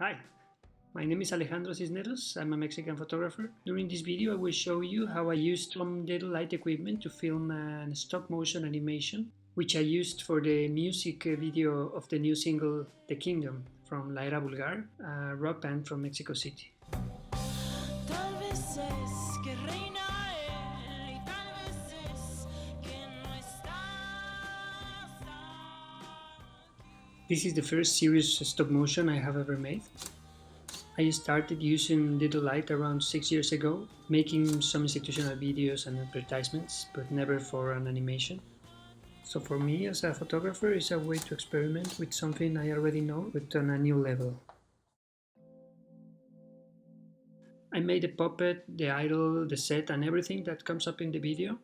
Hi, my name is Alejandro Cisneros. I'm a Mexican photographer. During this video I will show you how I used some DedoLight equipment to film a stop motion animation, which I used for the music video of the new single The Kingdom from La Era Vulgar, a rock band from Mexico City. This is the first serious stop motion I have ever made. I started using DedoLight around 6 years ago, making some institutional videos and advertisements, but never for an animation. So for me as a photographer, it's a way to experiment with something I already know, but on a new level. I made the puppet, the idol, the set and everything that comes up in the video.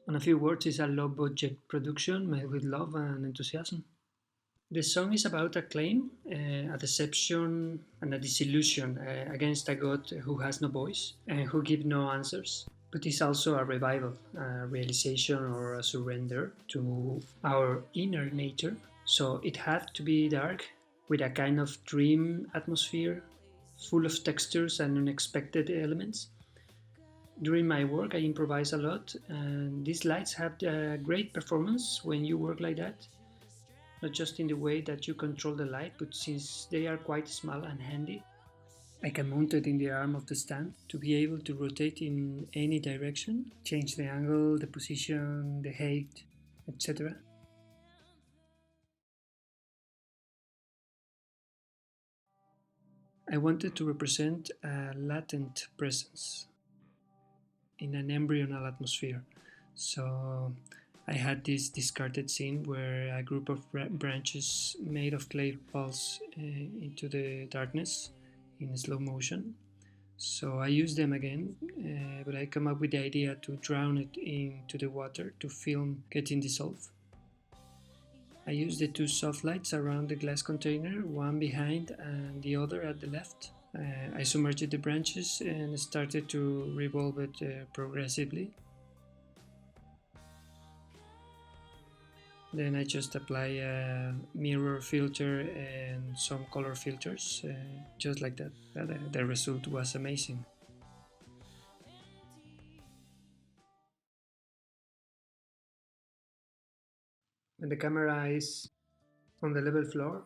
In a few words, it's a low-budget production made with love and enthusiasm. The song is about a claim, a deception and a disillusion against a God who has no voice and who gives no answers. But it's also a revival, a realization or a surrender to our inner nature. So it had to be dark, with a kind of dream atmosphere, full of textures and unexpected elements. During my work I improvise a lot, and these lights have a great performance when you work like that. Not just in the way that you control the light, but since they are quite small and handy. I can mount it in the arm of the stand to be able to rotate in any direction, change the angle, the position, the height, etc. I wanted to represent a latent presence in an embryonal atmosphere. So I had this discarded scene where a group of branches made of clay falls into the darkness in slow motion. So I used them again, but I come up with the idea to drown it into the water to film getting dissolved. I used the two soft lights around the glass container, one behind and the other at the left. I submerged the branches and started to revolve it progressively. Then I just apply a mirror filter and some color filters, just like that. The result was amazing. When the camera is on the level floor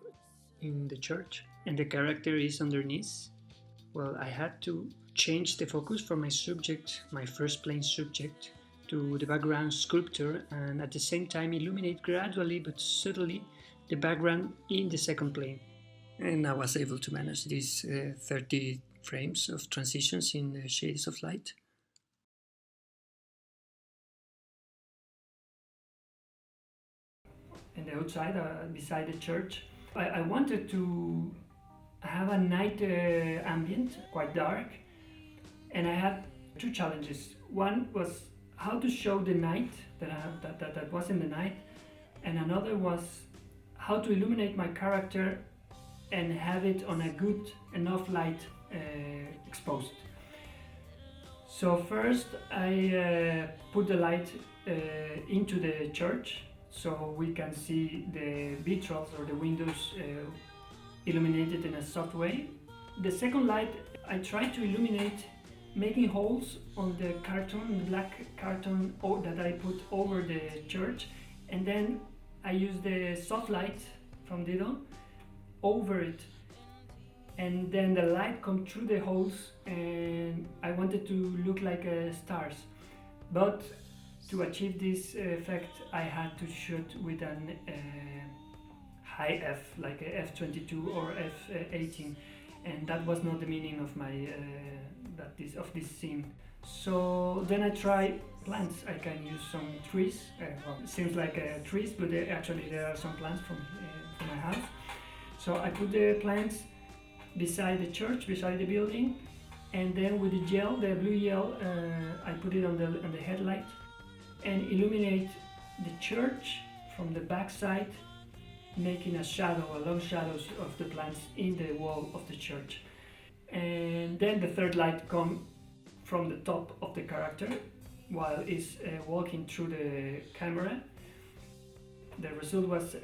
in the church and the character is underneath, well, I had to change the focus from my subject, my first plane subject, to the background sculpture, and at the same time illuminate gradually but subtly the background in the second plane. And I was able to manage these 30 frames of transitions in shades of light. And outside, beside the church, I wanted to have a night ambient, quite dark, and I had two challenges. One was how to show the night that was in the night, and another was how to illuminate my character and have it on a good enough light exposed. So first I put the light into the church so we can see the vitrals or the windows illuminated in a soft way. The second light I tried to illuminate making holes on the carton, black carton that I put over the church, and then I used the soft light from Dedo over it, and then the light come through the holes, and I wanted to look like stars. But to achieve this effect I had to shoot with an high F, like a f22 or f18, and that was not the meaning of my of this scene. So then I try plants. I can use some trees. Well, it seems like trees, but actually there are some plants from my house. So I put the plants beside the church, beside the building, and then with the gel, the blue gel, I put it on the headlight and illuminate the church from the back side, making a long shadows of the plants in the wall of the church. And then the third light comes from the top of the character while he's walking through the camera. The result was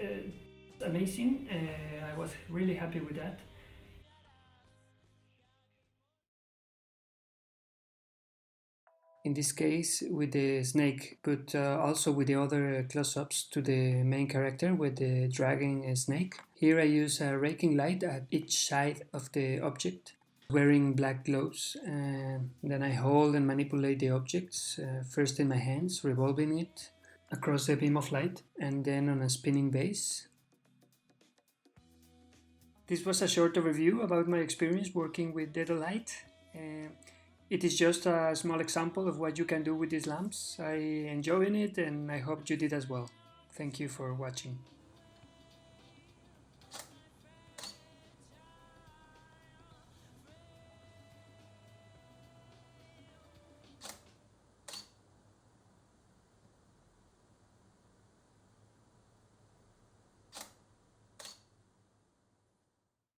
amazing. I was really happy with that. in this case with the snake, but also with the other close-ups to the main character with the dragging snake. Here I use a raking light at each side of the object, wearing black gloves, and then I hold and manipulate the objects, first in my hands, revolving it across a beam of light, and then on a spinning base. This was a short overview about my experience working with DedoLight. It is just a small example of what you can do with these lamps. I enjoy it and I hope you did as well. Thank you for watching.